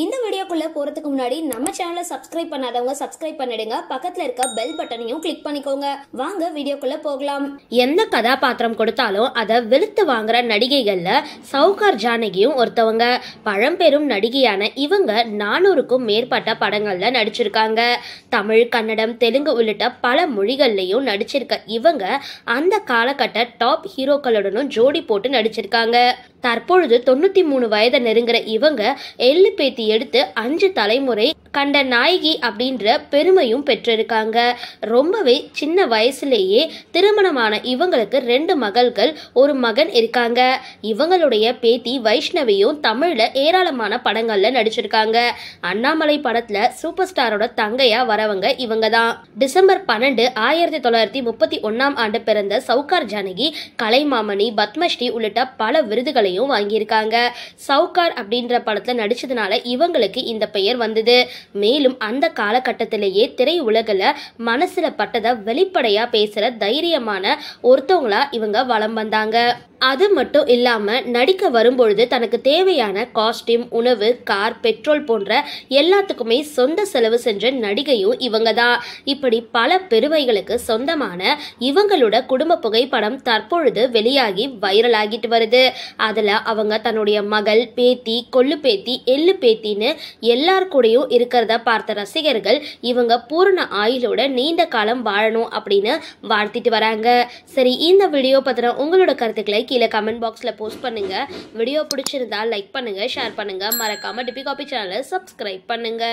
இந்த வீடியோக்குள்ள போறதுக்கு முன்னாடி நம்ம சேனலை சப்ஸ்கிரைப் பண்ணாதவங்க சப்ஸ்கிரைப் பண்ணிடுங்க. பக்கத்துல இருக்க பெல் பட்டனையும் கிளிக் பண்ணிக்கோங்க. வாங்க வீடியோக்குள்ள போகலாம். எந்த கதாபாத்திரம் கொடுத்தாலும் அதை வெளுத்து வாங்குற நடிகைகள்ல சவுகார் ஜானகியும் ஒருத்தவங்க. பழம்பெரும் நடிகையான இவங்க 400க்கும் மேற்பட்ட படங்கள்ல நடிச்சிருக்காங்க. தமிழ், கன்னடம், தெலுங்கு உள்ளிட்ட பல மொழிகள்லயும் நடிச்சிருக்க இவங்க அந்த காலகட்ட டாப் ஹீரோக்களுடனும் ஜோடி போட்டு நடிச்சிருக்காங்க. தற்பொழுது 93 வயதை நெருங்குற இவங்க எள்ளு பேத்தி எடுத்து 5 தலைமுறை கண்ட நாயகி அப்படின்ற பெருமையும் பெற்றிருக்காங்க. ரொம்பவே சின்ன வயசுலேயே திருமணமான இவங்களுக்கு 2 மகள்கள், ஒரு மகன் இருக்காங்க. இவங்களுடைய பேத்தி வைஷ்ணவியும் தமிழ்ல ஏராளமான படங்கள்ல நடிச்சிருக்காங்க. அண்ணாமலை படத்துல சூப்பர் ஸ்டாரோட தங்கையா வரவங்க இவங்க தான். டிசம்பர் 12, 1931ஆம் ஆண்டு பிறந்த சவுகார் ஜானகி கலைமாமணி, பத்மஸ்ரீ உள்ளிட்ட பல விருதுகளையும் வாங்கியிருக்காங்க. சவுகார் அப்படின்ற படத்துல நடிச்சதுனால இவங்களுக்கு இந்த பெயர் வந்தது. மேலும் அந்த காலகட்டத்திலேயே திரையுலகில் மனசுல பட்டதை வெளிப்படையா பேசுற தைரியமான ஒருத்தவங்களா இவங்க வலம் வந்தாங்க. அது மட்டும் இல்லாம நடிக்க வரும்பொழுது தனக்கு தேவையான காஸ்டியூம், உணவு, கார், பெட்ரோல் போன்ற எல்லாத்துக்குமே சொந்த செலவு செஞ்ச நடிகையும் இவங்க தான். இப்படி பல பெருமைகளுக்கு சொந்தமான இவங்களோட குடும்ப புகைப்படம் தற்பொழுது வெளியாகி வைரல் ஆகிட்டு வருது. அதுல அவங்க தன்னுடைய மகள், பேத்தி, கொள்ளு பேத்தி, எள்ளு பேத்தின்னு எல்லார் கூடயும் இருக்கிறத பார்த்த ரசிகர்கள் இவங்க பூரண ஆயுளோட நீண்ட காலம் வாழணும் அப்படின்னு வாழ்த்திட்டு வராங்க. சரி, இந்த வீடியோ பத்தின உங்களோட கருத்துக்களை கீழே கமெண்ட் பாக்ஸ்ல போஸ்ட் பண்ணுங்க. வீடியோ பிடிச்சிருந்தா லைக் பண்ணுங்க, ஷேர் பண்ணுங்க. மறக்காம டிபி காபி சேனலை சப்ஸ்கிரைப் பண்ணுங்க.